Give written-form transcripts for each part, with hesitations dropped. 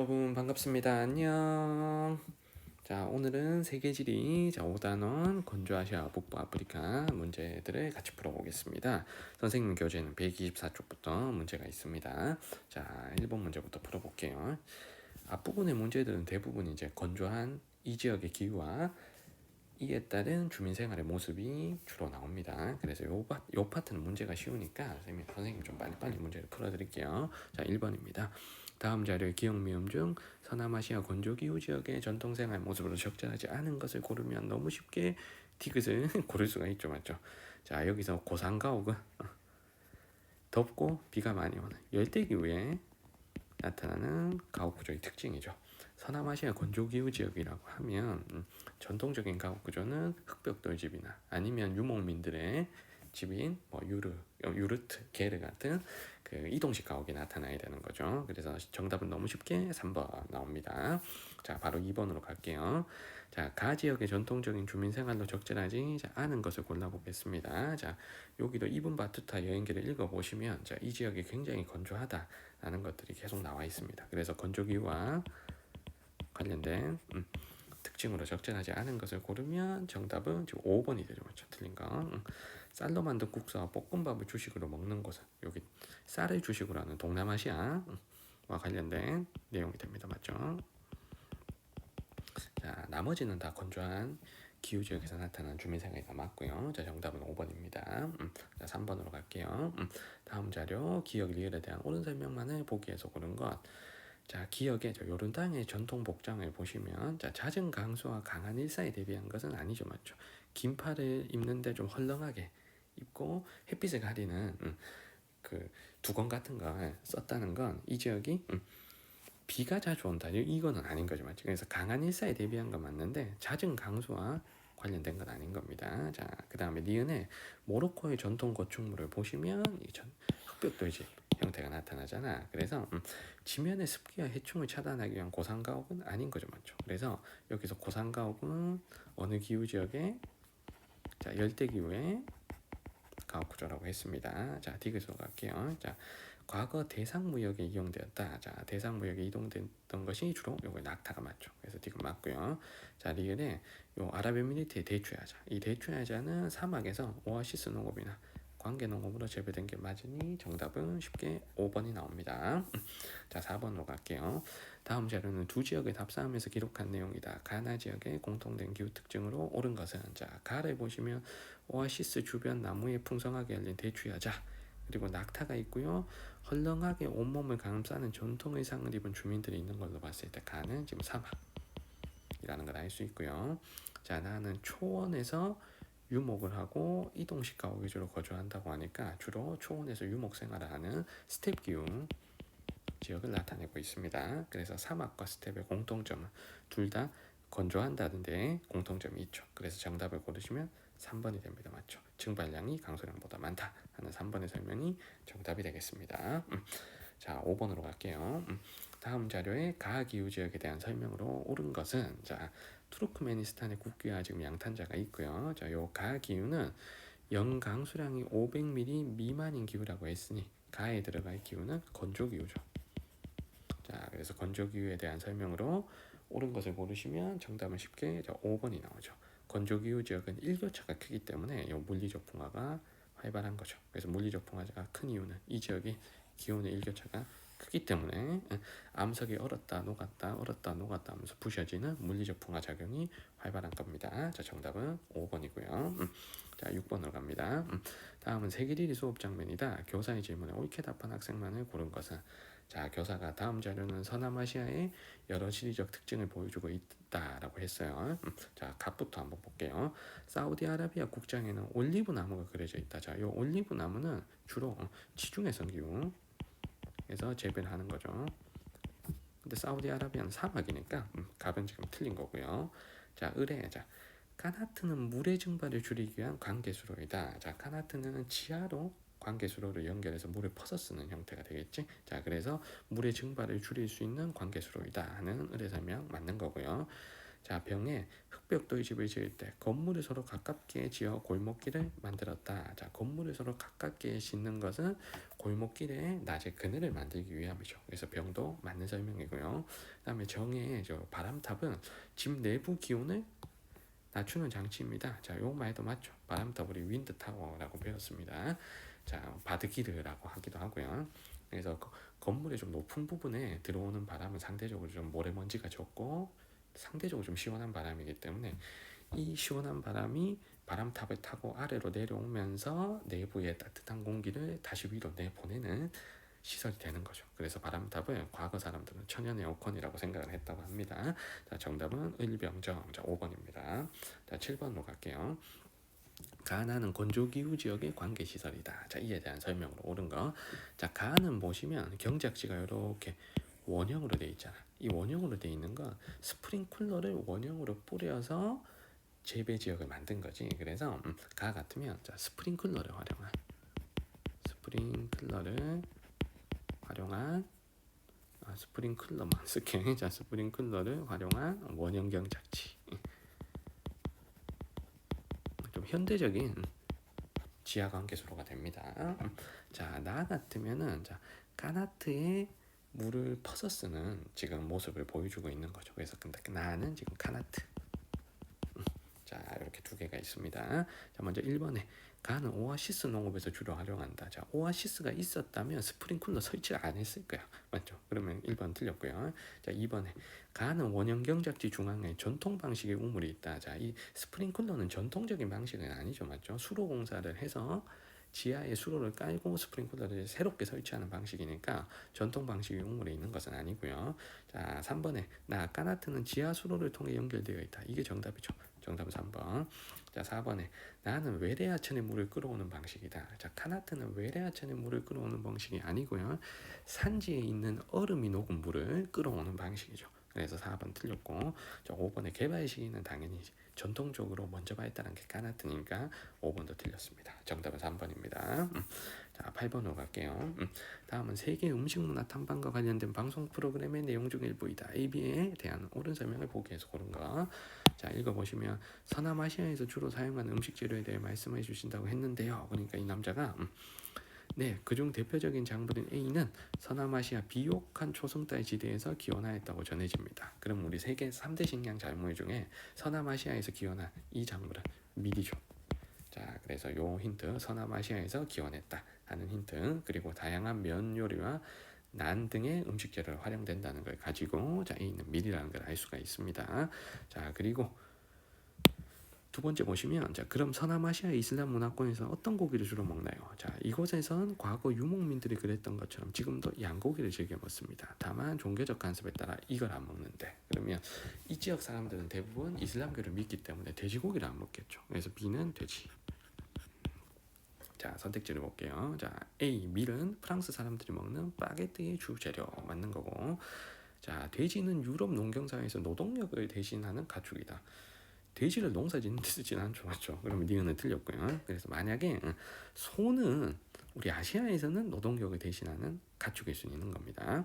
여러분 반갑습니다. 안녕. 자, 오늘은 세계지리 5단원 건조아시아 북부 아프리카 문제들을 같이 풀어보겠습니다. 선생님 교재는 124쪽부터 문제가 있습니다. 자, 1번 문제부터 풀어볼게요. 앞부분의 문제들은 대부분 이제 건조한 이 지역의 기후와 이에 따른 주민 생활의 모습이 주로 나옵니다. 그래서 요 파트는 문제가 쉬우니까 선생님 좀 빨리빨리 문제를 풀어드릴게요. 자, 1번입니다. 다음 자료의 기억 미음 중 서남아시아 건조기후 지역의 전통생활 모습으로 적절하지 않은 것을 고르면 너무 쉽게 디귿을 고를 수가 있죠. 맞죠? 자, 여기서 고산가옥은 덥고 비가 많이 오는 열대기후에 나타나는 가옥구조의 특징이죠. 서남아시아 건조기후 지역이라고 하면 전통적인 가옥구조는 흑벽돌집이나 아니면 유목민들의 집인 유르트, 게르 같은 그 이동식 가옥이 나타나야 되는 거죠. 그래서 정답은 너무 쉽게 3번 나옵니다. 자, 바로 2번으로 갈게요. 자, 가 지역의 전통적인 주민 생활로 적절하지 않은 것을 골라보겠습니다. 자, 여기도 이분 바투타 여행기를 읽어보시면 자, 이 지역이 굉장히 건조하다라는 것들이 계속 나와 있습니다. 그래서 건조기와 관련된 특징으로 적절하지 않은 것을 고르면 정답은 지금 5번이 되죠. 맞죠? 틀린 거. 쌀로 만든 국수와 볶음밥을 주식으로 먹는 곳은 여기 쌀을 주식으로 하는 동남아시아와 관련된 내용이 됩니다. 맞죠? 자, 나머지는 다 건조한 기후 지역에서 나타난 주민생활이 다 맞고요. 자, 정답은 5번입니다. 자, 3번으로 갈게요. 다음 자료 기억 리을에 대한 옳은 설명만을 보기에서 고른 것. 자, 기억의 요르단의 전통 복장을 보시면 자, 잦은 강수와 강한 일사에 대비한 것은 아니죠. 맞죠? 긴팔을 입는데 좀 헐렁하게 입고 햇빛을 가리는 그 두건 같은 걸 썼다는 건 이 지역이 비가 자주 온다. 이거는 아닌 거죠. 맞죠? 그래서 강한 일사에 대비한 건 맞는데 잦은 강수와 관련된 건 아닌 겁니다. 자, 그 다음에 니은의 모로코의 전통 건축물을 보시면 흑벽돌집 형태가 나타나잖아. 그래서 지면의 습기와 해충을 차단하기 위한 고산가옥은 아닌 거죠. 맞죠? 그래서 여기서 고산가옥은 어느 기후 지역에 자, 열대기후의 가옥구조라고 했습니다. 자, 디귿으로 갈게요. 자, 과거 대상무역에 이용되었다. 자, 대상무역에 이동됐던 것이 주로 요거 낙타가 맞죠. 그래서 디귿 맞고요. 자, 리을에 요 아랍에미리트의 대추야자. 이 대추야자는 사막에서 오아시스 농업이나 관계 농업으로 재배된 게 맞으니 정답은 쉽게 5번이 나옵니다. 자, 4번으로 갈게요. 다음 자료는 두 지역의 답사함에서 기록한 내용이다. 가나 지역의 공통된 기후 특징으로 옳은 것은 자, 가를 보시면 오아시스 주변 나무에 풍성하게 열린 대추야자 그리고 낙타가 있고요. 헐렁하게 온몸을 감싸는 전통 의상을 입은 주민들이 있는 걸로 봤을 때 가는 지금 사막이라는 걸 알 수 있고요. 자, 나는 초원에서 유목을 하고 이동식 가옥 위주로 거주한다고 하니까 주로 초원에서 유목 생활을 하는 스텝 기후 지역을 나타내고 있습니다. 그래서 사막과 스텝의 공통점은 둘 다 건조한다는데 공통점이 있죠. 그래서 정답을 고르시면 3번이 됩니다. 맞죠? 증발량이 강수량보다 많다 하는 3번의 설명이 정답이 되겠습니다. 자, 5번으로 갈게요. 다음 자료에 가기후 지역에 대한 설명으로 옳은 것은 자, 투르크메니스탄의 국기와 지금 양탄자가 있고요. 자, 요 가기후는 연강수량이 500mm 미만인 기후라고 했으니 가에 들어갈 기후는 건조기후죠. 자, 그래서 건조기후에 대한 설명으로 옳은 것을 고르시면 정답은 쉽게 5번이 나오죠. 건조기후 지역은 일교차가 크기 때문에 이 물리적 풍화가 활발한 거죠. 그래서 물리적 풍화가 큰 이유는 이 지역이 기온의 일교차가 크기 때문에 암석이 얼었다 녹았다 하면서 부셔지는 물리적 풍화 작용이 활발한 겁니다. 자, 정답은 5번이고요. 자, 6번으로 갑니다. 다음은 세계지리 수업 장면이다. 교사의 질문에 옳게 답한 학생만을 고른 것은 자, 교사가 다음 자료는 서남아시아의 여러 지리적 특징을 보여주고 있다라고 했어요. 자, 값부터 한번 볼게요. 사우디아라비아 국장에는 올리브 나무가 그려져 있다. 자, 이 올리브 나무는 주로 지중해 선기후에서 재배를 하는 거죠. 근데 사우디아라비아는 사막이니까 값은 지금 틀린 거고요. 자, 을에 자, 카나트는 물의 증발을 줄이기 위한 관계수로이다. 자, 카나트는 지하로 관계수로를 연결해서 물을 퍼서 쓰는 형태가 되겠지. 자, 그래서 물의 증발을 줄일 수 있는 관계수로이다 하는 을의 설명 맞는 거고요. 자, 병에 흙벽돌 집을 지을 때 건물을 서로 가깝게 지어 골목길을 만들었다. 자, 건물을 서로 가깝게 짓는 것은 골목길에 낮에 그늘을 만들기 위함이죠. 그래서 병도 맞는 설명이고요. 그다음에 정의 저 바람탑은 집 내부 기온을 낮추는 장치입니다. 자, 요 말도 맞죠. 바람탑 우리 윈드 타워라고 배웠습니다. 자, 바드기르라고 하기도 하고요. 그래서 건물의 좀 높은 부분에 들어오는 바람은 상대적으로 좀 모래먼지가 적고 상대적으로 좀 시원한 바람이기 때문에 이 시원한 바람이 바람탑을 타고 아래로 내려오면서 내부의 따뜻한 공기를 다시 위로 내보내는 시설이 되는 거죠. 그래서 바람탑을 과거 사람들은 천연 에어컨이라고 생각을 했다고 합니다. 자, 정답은 을병정. 자, 5번입니다. 자, 7번으로 갈게요. 가나는 건조기후 지역의 관계시설이다. 자, 이에 대한 설명으로 옳은 거. 자, 가는 보시면 경작지가 이렇게 원형으로 되어 있잖아. 이 원형으로 되어 있는 건 스프링쿨러를 원형으로 뿌려서 재배 지역을 만든 거지. 그래서 가 같으면 자, 스프링클러를 활용한 쓸게. 자, 스프링클러를 활용한 원형 경작지. 좀 현대적인 지하 관계수로가 됩니다. 자, 나 같으면은 자, 까나트에 물을 퍼서 쓰는 지금 모습을 보여주고 있는 거죠. 그래서 근데 나는 지금 까나트. 자, 이렇게 두 개가 있습니다. 자, 먼저 1번에 가는 오아시스 농업에서 주로 활용한다. 자, 오아시스가 있었다면 스프링클러 설치를 안 했을 거야. 맞죠? 그러면 1번 틀렸고요. 자, 2번에 가는 원형 경작지 중앙에 전통 방식의 우물이 있다. 자, 이 스프링클러는 전통적인 방식은 아니죠. 맞죠? 수로 공사를 해서 지하에 수로를 깔고 스프링클러를 새롭게 설치하는 방식이니까 전통 방식의 우물에 있는 것은 아니고요. 자, 3번에 까나트는 지하 수로를 통해 연결되어 있다. 이게 정답이죠. 정답은 3번. 자, 4번에 나는 외래하천의 물을 끌어오는 방식이다. 자, 카나트는 외래하천의 물을 끌어오는 방식이 아니고요. 산지에 있는 얼음이 녹은 물을 끌어오는 방식이죠. 그래서 4번 틀렸고, 자, 5번의 개발 시기는 당연히 전통적으로 먼저 발달한 게 까나트니까 5번도 틀렸습니다. 정답은 3번입니다. 자, 8번으로 갈게요. 다음은 세계 음식문화 탐방과 관련된 방송 프로그램의 내용 중 일부이다. AB에 대한 옳은 설명을 보기에서 고른 거. 자, 읽어보시면 서남아시아에서 주로 사용하는 음식 재료에 대해 말씀해 주신다고 했는데요. 그러니까 이 남자가 네, 그중 대표적인 작물인 A는 서남아시아 비옥한 초승달 지대에서 기원하였다고 전해집니다. 그럼 우리 세계 3대 식량 작물 중에 서남아시아에서 기원한 이 작물은 밀이죠. 자, 그래서 요 힌트, 서남아시아에서 기원했다 하는 힌트, 그리고 다양한 면 요리와 난 등의 음식 재료를 활용된다는 걸 가지고 자, A는 밀이라는 걸 알 수가 있습니다. 자, 그리고 두 번째 보시면 자, 그럼 서남아시아 이슬람 문화권에서 어떤 고기를 주로 먹나요? 자, 이곳에선 과거 유목민들이 그랬던 것처럼 지금도 양고기를 즐겨 먹습니다. 다만 종교적 관습에 따라 이걸 안 먹는데, 그러면 이 지역 사람들은 대부분 이슬람교를 믿기 때문에 돼지고기를 안 먹겠죠. 그래서 B는 돼지. 자, 선택지를 볼게요. 자, A 밀은 프랑스 사람들이 먹는 바게트의 주 재료 맞는 거고, 자, 돼지는 유럽 농경사회에서 노동력을 대신하는 가축이다. 돼지를 농사짓는 데 쓰진 않죠, 맞죠? 그러면 니은은 틀렸고요. 그래서 만약에 소는 우리 아시아에서는 노동력을 대신하는 가축일 수 있는 겁니다.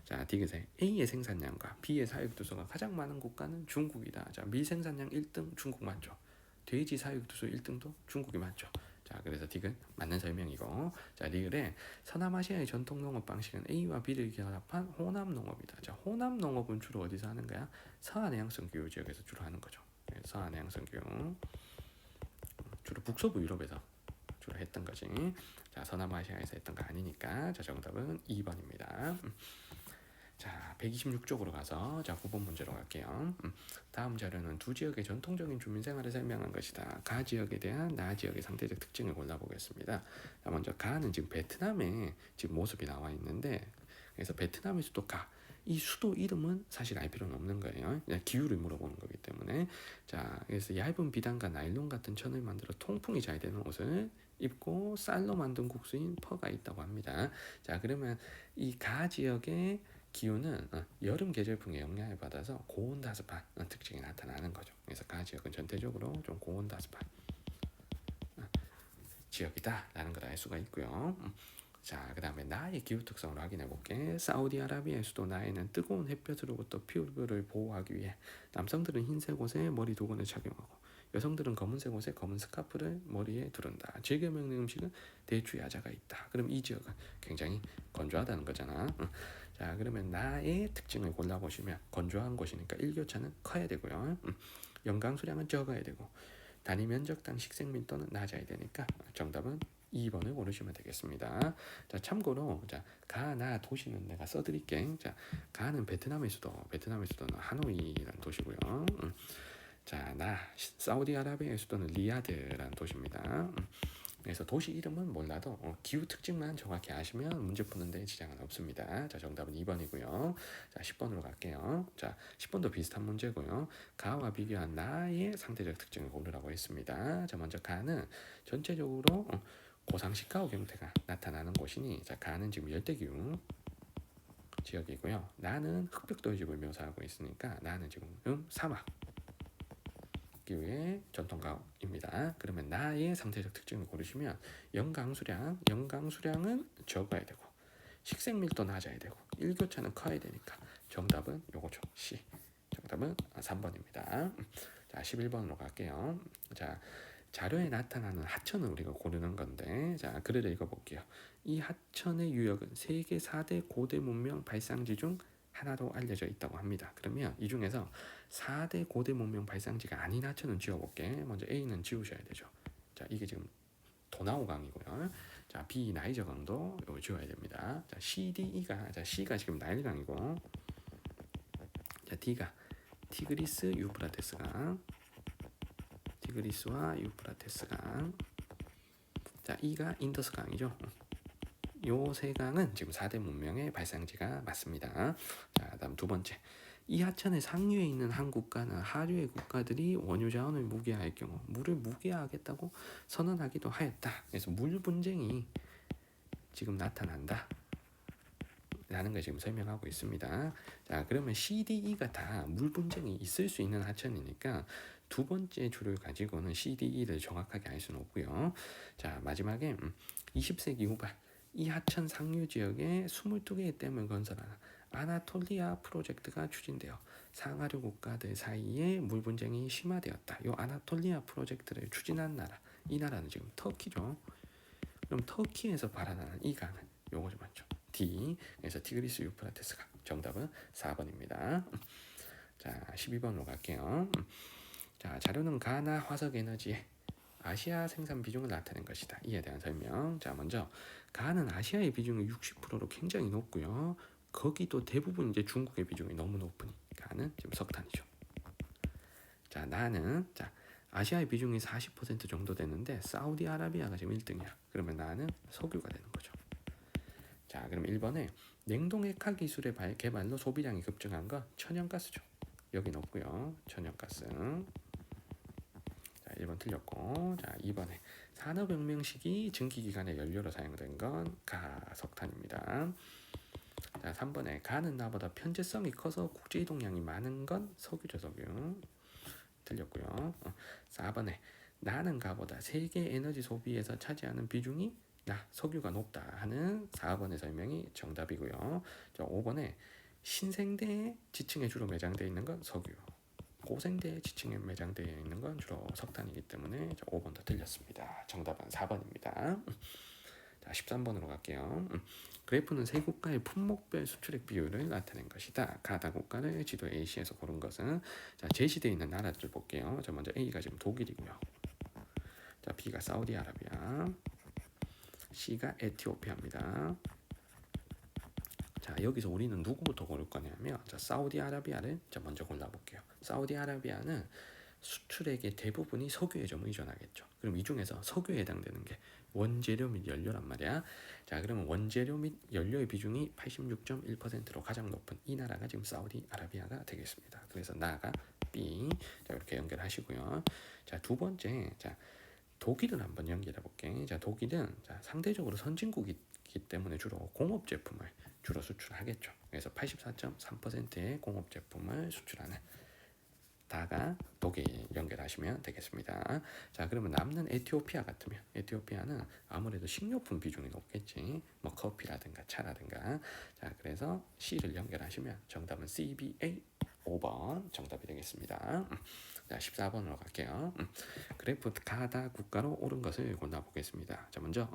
자, 디귿에 A의 생산량과 B의 사육두수가 가장 많은 국가는 중국이다. 자, 밀 생산량 1등 중국 맞죠? 돼지 사육두수 1등도 중국이 맞죠? 자, 그래서 디귿 맞는 설명이고, 자, 리을에 서남아시아의 전통 농업 방식은 A와 B를 결합한 호남 농업이다. 자, 호남 농업은 주로 어디서 하는 거야? 서해안해양성 기후 지역에서 주로 하는 거죠. 서해안해양성 기후, 주로 북서부 유럽에서 주로 했던 거지. 자, 서남아시아에서 했던 거 아니니까 자, 정답은 2번입니다. 자, 126쪽으로 가서 자, 9번 문제로 갈게요. 다음 자료는 두 지역의 전통적인 주민 생활을 설명한 것이다. 가 지역에 대한 나 지역의 상대적 특징을 골라보겠습니다. 자, 먼저 가는 지금 베트남에 지금 모습이 나와 있는데, 그래서 베트남의 수도 가. 이 수도 이름은 사실 알 필요는 없는 거예요. 그냥 기후를 물어보는 거기 때문에. 자, 그래서 얇은 비단과 나일론 같은 천을 만들어 통풍이 잘 되는 옷을 입고 쌀로 만든 국수인 퍼가 있다고 합니다. 자, 그러면 이 가 지역의 기후는 여름 계절풍의 영향을 받아서 고온다습한 특징이 나타나는 거죠. 그래서 가 지역은 전체적으로 좀 고온다습한 지역이다라는 걸 알 수가 있고요. 자, 그 다음에 나의 기후 특성을 확인해 볼게. 사우디아라비아의 수도 나에는 뜨거운 햇볕으로부터 피부를 보호하기 위해 남성들은 흰색 옷에 머리 도건을 착용하고 여성들은 검은색 옷에 검은 스카프를 머리에 두른다. 즐겨 먹는 음식은 대추 야자가 있다. 그럼 이 지역은 굉장히 건조하다는 거잖아. 응. 자, 그러면 나의 특징을 골라보시면 건조한 곳이니까 일교차는 커야 되고요. 연강 수량은 적어야 되고 단위 면적당 식생 밀도는 낮아야 되니까 정답은 2번을 고르시면 되겠습니다. 자, 참고로 자, 가나 도시는 내가 써드릴게. 자, 가는 베트남의 수도는 하노이라는 도시고요. 자, 사우디아라비아의 수도는 리야드라는 도시입니다. 그래서 도시 이름은 몰라도 기후 특징만 정확히 아시면 문제 푸는데 지장은 없습니다. 자, 정답은 2번이고요. 자, 10번으로 갈게요. 자, 10번도 비슷한 문제고요. 가와 비교한 나의 상대적 특징을 고르라고 했습니다. 자, 먼저 가는 전체적으로 고상시카고 경태가 나타나는 곳이니, 자, 가는 지금 열대기후 지역이고요. 나는 흑백도지구를 묘사하고 있으니까 나는 지금 사막 기후의 전통가입니다. 그러면 나의 상대적 특징을 고르시면 연강수량은 적어야 되고 식생밀도 낮아야 되고 일교차는 커야 되니까 정답은 요거죠. C. 정답은 3번입니다. 자, 11번으로 갈게요. 자, 자료에 나타나는 하천을 우리가 고르는 건데, 자, 글을 읽어볼게요. 이 하천의 유역은 세계 4대 고대 문명 발상지 중 하나로 알려져 있다고 합니다. 그러면 이 중에서 4대 고대 문명 발상지가 아닌 하천은 지워볼게. 먼저 A는 지우셔야 되죠. 자, 이게 지금 도나우강이고요. 자, B 나이저강도 이거 지워야 됩니다. 자, C, D, E가 자, C가 지금 나일강이고, 자, D가 티그리스 유프라테스강, 티그리스와 유프라테스강. 자, E가 인더스강이죠. 요 세 강은 지금 4대 문명의 발상지가 맞습니다. 자, 다음 두 번째. 이 하천의 상류에 있는 한 국가나 하류의 국가들이 원유 자원을 무기화할 경우 물을 무기화하겠다고 선언하기도 하였다. 그래서 물 분쟁이 지금 나타난다. 라는 걸 지금 설명하고 있습니다. 자, 그러면 CDE가 다 물 분쟁이 있을 수 있는 하천이니까 두 번째 줄을 가지고는 CDE를 정확하게 알 수는 없고요. 자, 마지막에 20세기 후반 이 하천 상류 지역에 22개의 댐을 건설하는 아나톨리아 프로젝트가 추진되어 상하류 국가들 사이에 물 분쟁이 심화되었다. 이 아나톨리아 프로젝트를 추진한 나라, 이 나라는 지금 터키죠. 그럼 터키에서 발현하는 이 강은 요거죠, 맞죠? D. 그래서 티그리스 유프라테스강. 정답은 4번입니다. 자, 12번으로 갈게요. 자, 자료는 가나 화석 에너지의 아시아 생산 비중을 나타낸 것이다. 이에 대한 설명. 자, 먼저 가는 아시아의 비중이 60%로 굉장히 높고요. 거기도 대부분 이제 중국의 비중이 너무 높으니 가는 지금 석탄이죠. 자, 나는 자, 아시아의 비중이 40% 정도 되는데 사우디아라비아가 지금 1등이야. 그러면 나는 석유가 되는 거죠. 자, 그럼 1번에 냉동핵화 기술의 개발로 소비량이 급증한 건 천연가스죠. 여긴 없고요. 천연가스. 자, 1번 틀렸고. 자, 2번에 산업혁명 시기 증기기관의 연료로 사용된 건 가석탄입니다. 자, 3번에 가는 나보다 편제성이 커서 국제이동량이 많은 건 석유죠, 석유. 틀렸고요. 4번에 나는 가보다 세계 에너지 소비에서 차지하는 비중이 나 석유가 높다 하는 4번의 설명이 정답이고요. 자, 5번에 신생대 지층에 주로 매장되어 있는 건 석유, 고생대 지층에 매장되어 있는 건 주로 석탄이기 때문에 5번도 틀렸습니다. 정답은 4번입니다. 자, 13번으로 갈게요. 그래프는 세 국가의 품목별 수출액 비율을 나타낸 것이다. 가다 국가를 지도 A시에서 고른 것은 자, 제시되어 있는 나라들 볼게요. 자, 먼저 A가 지금 독일이고요. 자, B가 사우디아라비아, C가 에티오피아입니다. 자, 여기서 우리는 누구부터 고를 거냐면 자, 사우디아라비아를 자, 먼저 골라볼게요. 사우디아라비아는 수출액의 대부분이 석유에 좀 의존하겠죠. 그럼 이 중에서 석유에 해당되는 게 원재료 및 연료란 말이야. 자, 그러면 원재료 및 연료의 비중이 86.1%로 가장 높은 이 나라가 지금 사우디아라비아가 되겠습니다. 그래서 나가 B. 자, 이렇게 연결하시고요. 자, 두 번째, 자, 독일을 한번 연결해 볼게. 자, 독일은 자, 상대적으로 선진국이기 때문에 주로 공업 제품을 주로 수출하겠죠. 그래서 84.3%의 공업 제품을 수출하는 다가 독일 연결하시면 되겠습니다. 자, 그러면 남는 에티오피아 같으면 에티오피아는 아무래도 식료품 비중이 높겠지. 뭐 커피라든가 차라든가. 자, 그래서 C를 연결하시면 정답은 CBA 5번 정답이 되겠습니다. 자, 14번으로 갈게요. 그래프 가다 국가로 옳은 것을 골라보겠습니다. 자, 먼저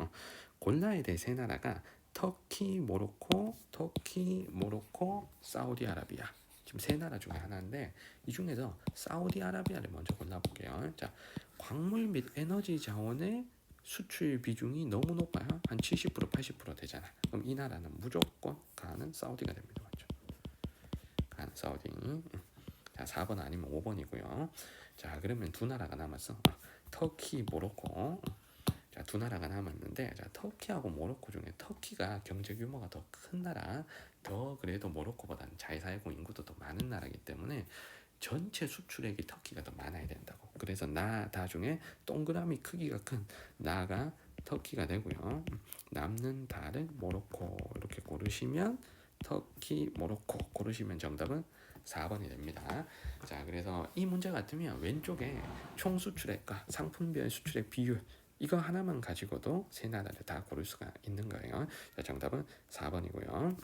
골라야 될 세 나라가 터키, 모로코, 사우디아라비아. 지금 세 나라 중에 하나인데 이 중에서 사우디아라비아를 먼저 골라볼게요. 자, 광물 및 에너지 자원의 수출 비중이 너무 높아요. 한 70%, 80% 되잖아. 그럼 이 나라는 무조건 가는 사우디가 됩니다. 맞죠? 가는 사우디. 자, 4번 아니면 5번이고요. 자, 그러면 두 나라가 남았어. 터키, 모로코. 자, 두 나라가 남았는데, 자, 터키하고 모로코 중에 터키가 경제 규모가 더 큰 나라, 더 그래도 모로코보다는 잘 살고 인구도 더 많은 나라이기 때문에 전체 수출액이 터키가 더 많아야 된다고. 그래서 다 중에 동그라미 크기가 큰 나가 터키가 되고요. 남는 다를 모로코 이렇게 고르시면 터키, 모로코 고르시면 정답은 4번이 됩니다. 자, 그래서 이 문제 같으면 왼쪽에 총 수출액과 상품별 수출액 비율 이거 하나만 가지고도 세 나라를 다 고를 수가 있는 거예요. 자, 정답은 4번이고요.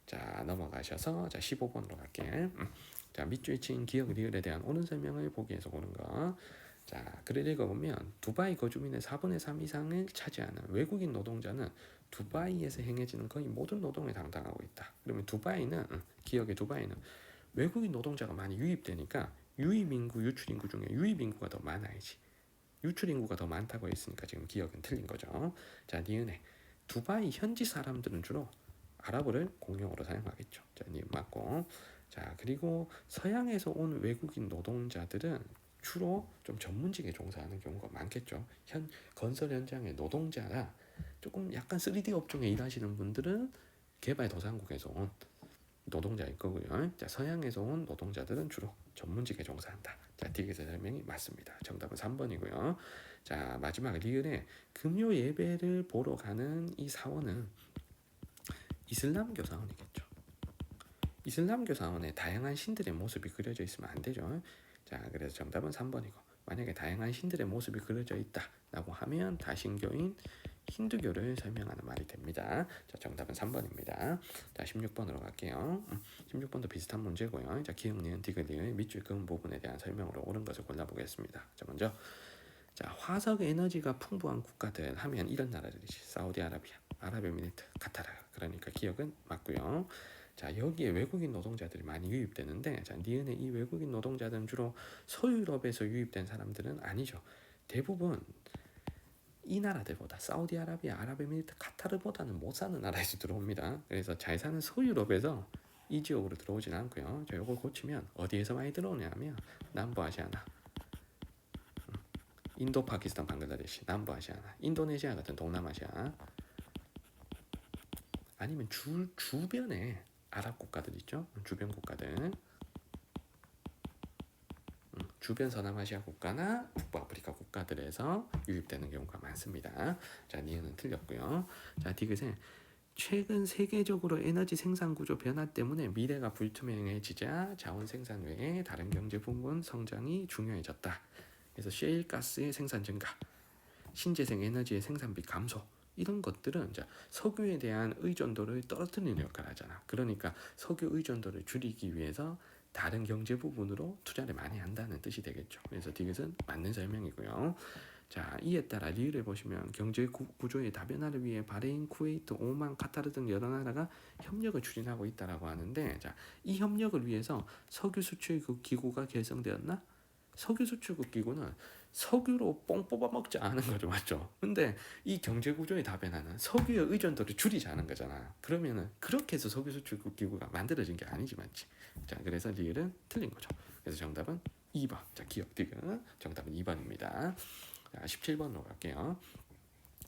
자, 넘어가셔서 자 15번으로 갈게. 자, 밑줄 친 기억 리을에 대한 옳은 설명을 보기에서 고른 거. 자, 글을 읽어보면 두바이 거주민의 4분의 3 이상을 차지하는 외국인 노동자는 두바이에서 행해지는 거의 모든 노동에 담당하고 있다. 그러면 두바이는 기억의 두바이는 외국인 노동자가 많이 유입되니까 유입인구, 유출인구 중에 유입인구가 더 많아야지. 유출인구가 더 많다고 했으니까 지금 기억은 틀린 거죠. 자, 니은에 두바이 현지 사람들은 주로 아랍어를 공용어로 사용하겠죠. 자, 니은 맞고. 자, 그리고 서양에서 온 외국인 노동자들은 주로 좀 전문직에 종사하는 경우가 많겠죠. 건설 현장의 노동자라 조금 약간 3D 업종에 일하시는 분들은 개발도상국에서 온 노동자일 거고요. 자, 서양에서 온 노동자들은 주로 전문직에 종사한다. 자, 디귿의 설명이 맞습니다. 정답은 3번이고요. 자, 마지막 리을에 금요 예배를 보러 가는 이 사원은 이슬람교 사원이겠죠. 이슬람교 사원에 다양한 신들의 모습이 그려져 있으면 안 되죠. 자, 그래서 정답은 3번이고 만약에 다양한 신들의 모습이 그려져 있다라고 하면 다신교인 힌두교를 설명하는 말이 됩니다. 자, 정답은 3번입니다. 자, 16번으로 갈게요. 16번도 비슷한 문제고요. 자, 기억, 니은, 디귿, 리을 밑줄 그은 부분에 대한 설명으로 옳은 것을 골라보겠습니다. 자, 먼저 자, 화석 에너지가 풍부한 국가들 하면 이런 나라들이지. 사우디아라비아, 아랍에미리트, 카타르. 그러니까 기억은 맞고요. 자, 여기에 외국인 노동자들이 많이 유입되는데, 자, 니은의 이 외국인 노동자들은 주로 서유럽에서 유입된 사람들은 아니죠. 대부분 이 나라들보다 사우디아라비아, 아랍에미리트, 카타르보다는 못 사는 나라에서 들어옵니다. 그래서 잘 사는 서유럽에서 이 지역으로 들어오지는 않고요. 자, 이걸 고치면 어디에서 많이 들어오냐면 남부아시아나, 인도, 파키스탄, 방글라데시, 남부아시아나, 인도네시아 같은 동남아시아, 아니면 주변에 아랍 국가들 있죠. 주변 국가들, 주변 서남아시아 국가나 북부아프리카 국가들에서 유입되는 경우가 많습니다. 자, 니은은 틀렸고요. 자, 디귿은 최근 세계적으로 에너지 생산 구조 변화 때문에 미래가 불투명해지자 자원 생산 외에 다른 경제 부문 성장이 중요해졌다. 그래서 셰일 가스의 생산 증가, 신재생 에너지의 생산비 감소 이런 것들은 이제 석유에 대한 의존도를 떨어뜨리는 역할을 하잖아. 그러니까 석유 의존도를 줄이기 위해서 다른 경제 부분으로 투자를 많이 한다는 뜻이 되겠죠. 그래서 디귿은 맞는 설명이고요. 자, 이에 따라 리을을 보시면 경제 구조의 다변화를 위해 바레인, 쿠웨이트, 오만, 카타르 등 여러 나라가 협력을 추진하고 있다라고 하는데, 자, 이 협력을 위해서 석유 수출국 기구가 결성되었나? 석유 수출국 기구는 석유로 뽕 뽑아 먹지 않은 거죠, 맞죠? 근데 이 경제 구조의 다변화는 석유의 의존도를 줄이자는 거잖아. 그러면은 그렇게 해서 석유 수출국 기구가 만들어진 게 아니지, 맞지? 자, 그래서 리을은 틀린 거죠. 그래서 정답은 2번. 자, 기억 디귿 정답은 2번입니다. 자, 17번으로 갈게요.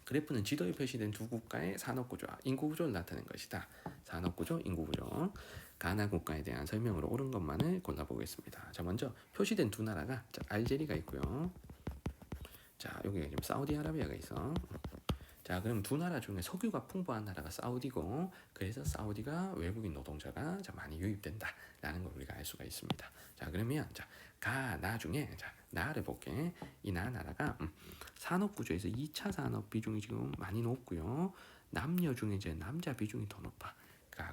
그래프는 지도에 표시된 두 국가의 산업구조와 인구구조를 나타낸 것이다. 산업구조, 인구구조. 가나 국가에 대한 설명으로 옳은 것만을 골라보겠습니다. 자, 먼저 표시된 두 나라가 자, 알제리가 있고요. 자, 여기 지금 사우디아라비아가 있어. 자, 그럼 두 나라 중에 석유가 풍부한 나라가 사우디고, 그래서 사우디가 외국인 노동자가 많이 유입된다라는 걸 우리가 알 수가 있습니다. 자, 그러면 나 중에 나를 볼게. 이 나라가 산업 구조에서 2차 산업 비중이 지금 많이 높고요. 남녀 중에 이제 남자 비중이 더 높아.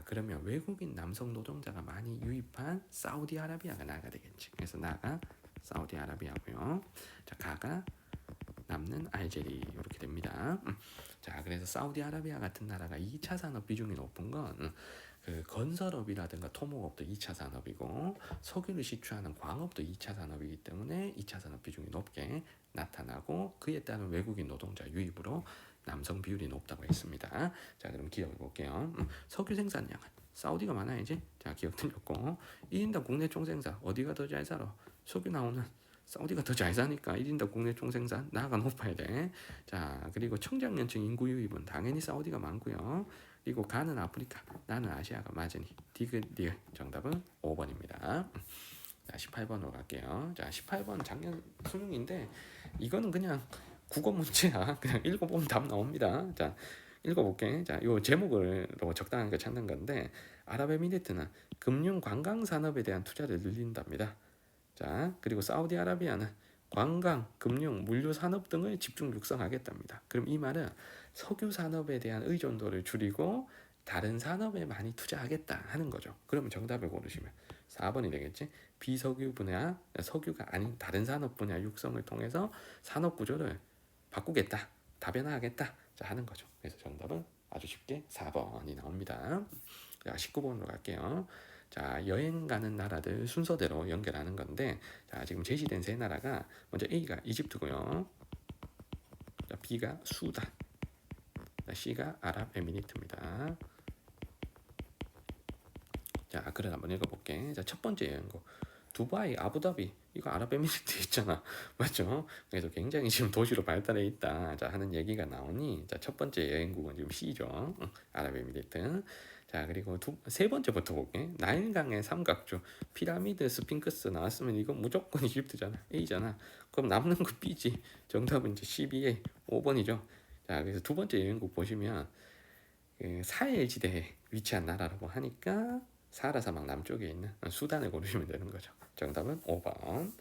그러면 외국인 남성 노동자가 많이 유입한 사우디아라비아가 나가 되겠지. 그래서 나가 사우디아라비아고요. 자, 가가 남는 알제리 이렇게 됩니다. 자, 그래서 사우디아라비아 같은 나라가 2차 산업 비중이 높은 건 그 건설업이라든가 토목업도 2차 산업이고 석유를 시추하는 광업도 2차 산업이기 때문에 2차 산업 비중이 높게 나타나고 그에 따른 외국인 노동자 유입으로 남성 비율이 높다고 했습니다. 자, 그럼 기억해 볼게요. 석유 생산량은 사우디가 많아야지. 자, 기억 틀렸고 1인당 국내 총생산 어디가 더 잘 살아? 석유 나오는 사우디가 더 잘 사니까 1인당 국내 총생산 나가 높아야 돼. 자, 그리고 청장년층 인구 유입은 당연히 사우디가 많고요. 그리고 가는 아프리카, 나는 아시아가 맞으니 디귿 정답은 5번입니다. 자, 18번으로 갈게요. 자, 18번 작년 수능인데 이거는 그냥 국어 문제야. 그냥 읽어보면 답 나옵니다. 자, 읽어볼게. 자, 요 제목을 적당한 거 찾는 건데 아랍에미리트는 금융 관광 산업에 대한 투자를 늘린답니다. 자, 그리고 사우디아라비아는 관광, 금융, 물류 산업 등을 집중 육성하겠답니다. 그럼 이 말은 석유 산업에 대한 의존도를 줄이고 다른 산업에 많이 투자하겠다 하는 거죠. 그러면 정답을 고르시면 4번이 되겠지. 비석유 분야, 석유가 아닌 다른 산업 분야 육성을 통해서 산업 구조를 바꾸겠다, 다변화하겠다 하는 거죠. 그래서 정답은 아주 쉽게 4번이 나옵니다. 자, 19번으로 갈게요. 자, 여행 가는 나라들 순서대로 연결하는 건데, 자, 지금 제시된 세 나라가 먼저 A가 이집트고요. 자, B가 수단, 자, C가 아랍에미리트입니다. 자, 글을 한번 읽어볼게. 자, 첫 번째 여행국 두바이, 아부다비 이거 아랍에미리트 있잖아, 맞죠? 그래서 굉장히 지금 도시로 발달해 있다 하는 얘기가 나오니 자, 첫 번째 여행국은 지금 C죠. 아랍에미리트. 자, 그리고 세 번째부터 볼게. 나일강의 삼각주, 피라미드, 스핑크스 나왔으면 이거 무조건 이집트잖아, A잖아. 그럼 남는 거 B지. 정답은 이제 12A 5번이죠. 자, 그래서 두 번째 여행국 보시면 사헬지대에 위치한 나라라고 하니까 사하라 사막 남쪽에 있는 수단을 고르시면 되는 거죠. 정답은 5번.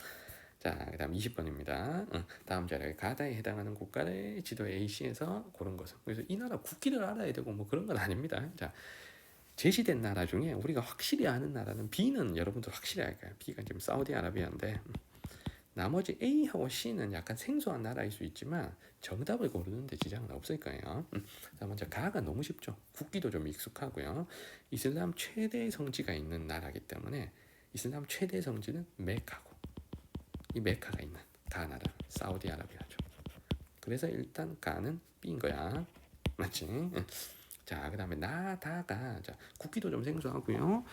자, 그 다음 20번입니다. 다음 자료에 가다에 해당하는 국가를 지도 AC에서 고른 것은. 그래서 이 나라 국기를 알아야 되고 뭐 그런 건 아닙니다. 자, 제시된 나라 중에 우리가 확실히 아는 나라는 B는 여러분도 확실히 알 거예요. B가 지금 사우디아라비아인데 나머지 A하고 C는 약간 생소한 나라일 수 있지만 정답을 고르는데 지장은 없을 거예요. 자, 먼저 가가 너무 쉽죠. 국기도 좀 익숙하고요. 이슬람 최대 성지가 있는 나라이기 때문에 이슬람 최대 성지는 메카고 이 메카가 있는 가 나라 사우디아라비아죠. 그래서 일단 가는 B인 거야. 맞지? 자, 그 다음에 나다가 자, 국기도 좀 생소하고요.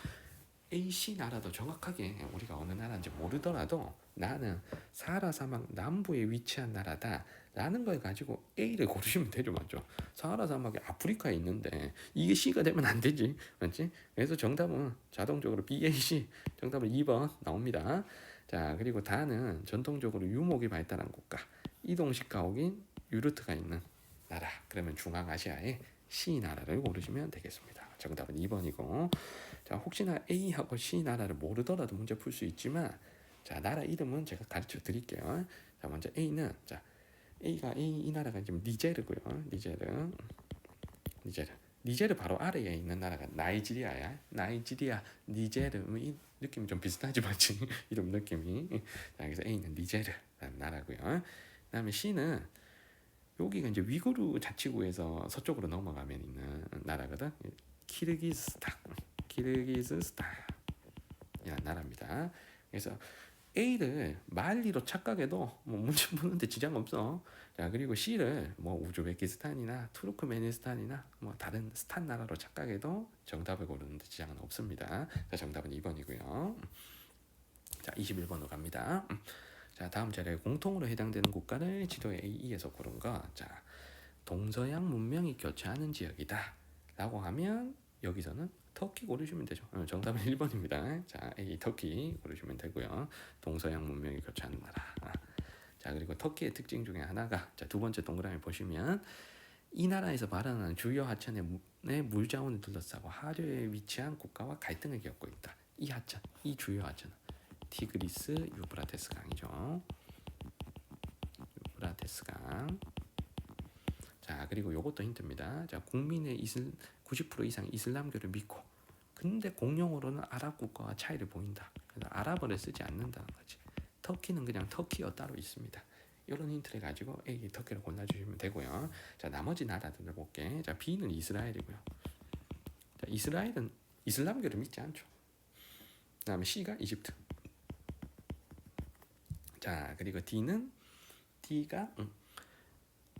AC 나라도 정확하게 우리가 어느 나라인지 모르더라도 나는 사하라 사막 남부에 위치한 나라다 라는 걸 가지고 A를 고르시면 되죠, 맞죠? 사하라 사막이 아프리카에 있는데 이게 C가 되면 안 되지, 맞지? 그래서 정답은 자동적으로 BAC, 정답은 2번 나옵니다. 자, 그리고 다는 전통적으로 유목이 발달한 국가, 이동식 가옥인 유르트가 있는 나라, 그러면 중앙아시아의 C 나라를 고르시면 되겠습니다. 정답은 2번이고 자, 혹시나 A하고 C 나라를 모르더라도 문제 풀 수 있지만 자, 나라 이름은 제가 가르쳐 드릴게요. 자, 먼저 A는 자, A가 이 나라가 지금 니제르고요. 니제르 바로 아래에 있는 나라가 나이지리아야. 나이지리아, 니제르 이 느낌이 좀 비슷하지 맞지? 이름 느낌이. 자, 그래서 A는 니제르라는 나라고요. 그다음에 C는 여기가 이제 위구르 자치구에서 서쪽으로 넘어가면 있는 나라거든. 키르기즈스탄 나라입니다. 그래서 A를 말리로 착각해도 뭐 문제 푸는데 지장 없어. 자, 그리고 C를 뭐 우즈베키스탄이나 투르크메니스탄이나 뭐 다른 스탄 나라로 착각해도 정답을 고르는데 지장은 없습니다. 자, 정답은 2번이고요. 자, 21번으로 갑니다. 자, 다음 자료에 공통으로 해당되는 국가를 지도 AE에서 고른 거. 자, 동서양 문명이 교차하는 지역이다 라고 하면 여기서는 터키 고르시면 되죠. 정답은 1번입니다. 자, A 터키 고르시면 되고요. 동서양 문명이 교차하는 나라. 자, 그리고 터키의 특징 중에 하나가 자, 두 번째 동그라미 보시면 이 나라에서 발원하는 주요 하천의 물 자원을 둘러싸고 하류에 위치한 국가와 갈등을 겪고 있다. 이 하천, 이 주요 하천은 티그리스 유프라테스 강이죠. 유프라테스 강. 자, 그리고 요것도 힌트입니다. 자, 국민의 90% 이상 이슬람교를 믿고 근데 공용어로는 아랍 국가와 차이를 보인다. 그래서 아랍어를 쓰지 않는다는 거지. 터키는 그냥 터키어 따로 있습니다. 이런 힌트를 가지고 A, 터키를 골라주시면 되고요. 자, 나머지 나라들을 볼게. 자, B는 이스라엘이고요. 자, 이스라엘은 이슬람교를 믿지 않죠. 그다음에 C가 이집트. 자, 그리고 D가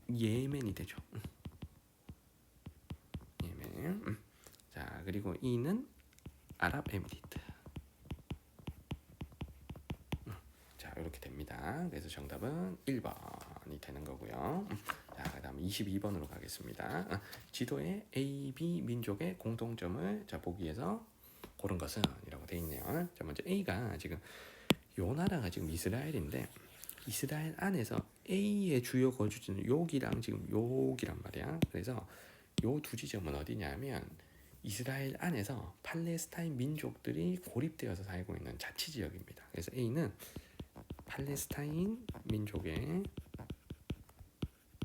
예멘이 되죠. 예멘. 자, 그리고 E는 아랍에미리트. 자, 이렇게 됩니다. 그래서 정답은 1번이 되는 거고요. 자, 그다음 22번으로 가겠습니다. 지도에 A, B 민족의 공통점을 자 보기에서 고른 것은 이라고 돼 있네요. 자, 먼저 A가 지금 요 나라가 지금 이스라엘인데 이스라엘 안에서 A의 주요 거주지는 여기랑 지금 여기란 말이야. 그래서 요 두 지점은 어디냐면 이스라엘 안에서 팔레스타인 민족들이 고립되어서 살고 있는 자치 지역입니다. 그래서 A는 팔레스타인 민족의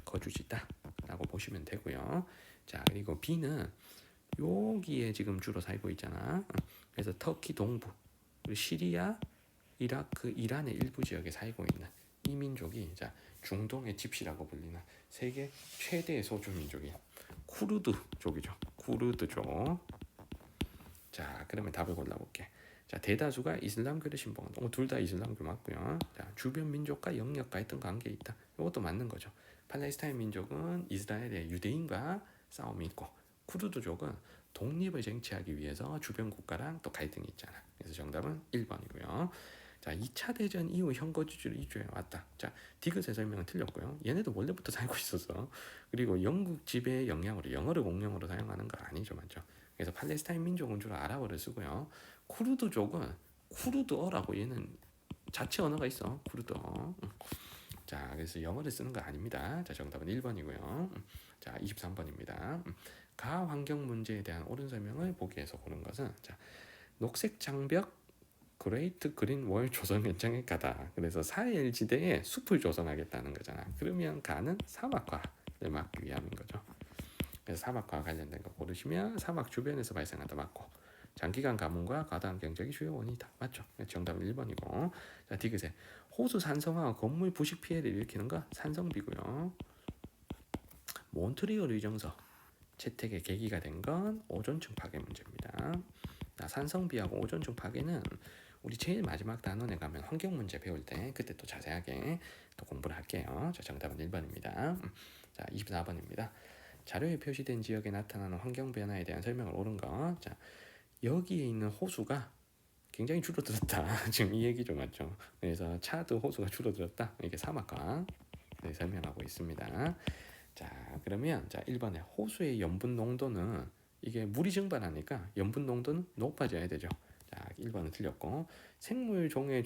거주지다라고 보시면 되고요. 자, 그리고 B는 여기에 지금 주로 살고 있잖아. 그래서 터키 동부, 시리아, 이라크, 이란의 일부 지역에 살고 있는 이 민족이 자 중동의 집시라고 불리는 세계 최대의 소수 민족이 쿠르드족이죠. 쿠르드족. 자, 그러면 답을 골라볼게. 자, 대다수가 이슬람교를 신봉한다. 둘 다 이슬람교 맞고요. 자, 주변 민족과 영역 갈등 관계에 있다. 이것도 맞는 거죠. 팔레스타인 민족은 이스라엘의 유대인과 싸움이 있고 쿠르드족은 독립을 쟁취하기 위해서 주변 국가랑 또 갈등이 있잖아. 그래서 정답은 1번이고요. 자, 2차 대전 이후 현거주지로 이주해 왔다. 자, 디귿의 설명은 틀렸고요. 얘네도 원래부터 살고 있었어. 그리고 영국 지배의 영향으로 영어를 공용어로 사용하는 거 아니죠, 맞죠? 그래서 팔레스타인 민족은 주로 아랍어를 쓰고요. 쿠르드족은 쿠르드어라고 얘는 자체 언어가 있어. 쿠르드어. 자, 그래서 영어를 쓰는 거 아닙니다. 자, 정답은 1번이고요. 자, 23번입니다. 가 환경 문제에 대한 옳은 설명을 보기에서 고른 것은 자, 녹색 장벽 그레이트 그린 월 조성 현장에 가다. 그래서 사헬 지대에 숲을 조성하겠다는 거잖아. 그러면 가는 사막화를 막기 위함인 거죠. 그래서 사막과 관련된 거 고르시면 사막 주변에서 발생한다 맞고 장기간 가뭄과 과다한 경적이 주요 원인이다 맞죠? 정답은 1번이고 자 디귿에 호수 산성화와 건물 부식 피해를 일으키는 거 산성비고요. 몬트리올 의정서 채택의 계기가 된 건 오존층 파괴 문제입니다. 산성비하고 오존층 파괴는 우리 제일 마지막 단원에 가면 환경 문제 배울 때 그때 또 자세하게 또 공부를 할게요. 자, 정답은 1번입니다. 자, 24번입니다. 자료에 표시된 지역에 나타나는 환경 변화에 대한 설명을 옳은 거. 자, 여기에 있는 호수가 굉장히 줄어들었다. 지금 이 얘기죠, 맞죠? 그래서 차드 호수가 줄어들었다. 이게 사막과 설명하고 있습니다. 자, 그러면 자 1번에 호수의 염분 농도는 이게 물이 증발하니까 염분 농도는 높아져야 되죠. 자, 1번은 틀렸고 생물 종의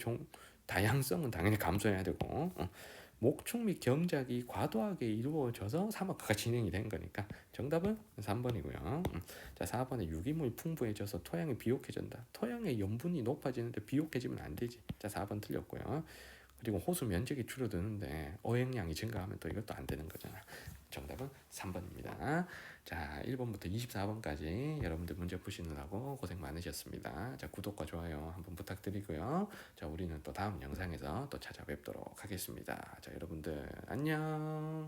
다양성은 당연히 감소해야 되고 목축 및 경작이 과도하게 이루어져서 사막화가 진행이 된 거니까 정답은 3번이고요. 자, 4번에 유기물 풍부해져서 토양이 비옥해진다. 토양의 염분이 높아지는데 비옥해지면 안 되지. 자, 4번 틀렸고요. 그리고 호수 면적이 줄어드는데 어획량이 증가하면 또 이것도 안 되는 거잖아. 정답은 3번입니다. 자, 1번부터 24번까지 여러분들 문제 푸시느라고 고생 많으셨습니다. 자, 구독과 좋아요 한번 부탁드리고요. 자, 우리는 또 다음 영상에서 또 찾아뵙도록 하겠습니다. 자, 여러분들 안녕.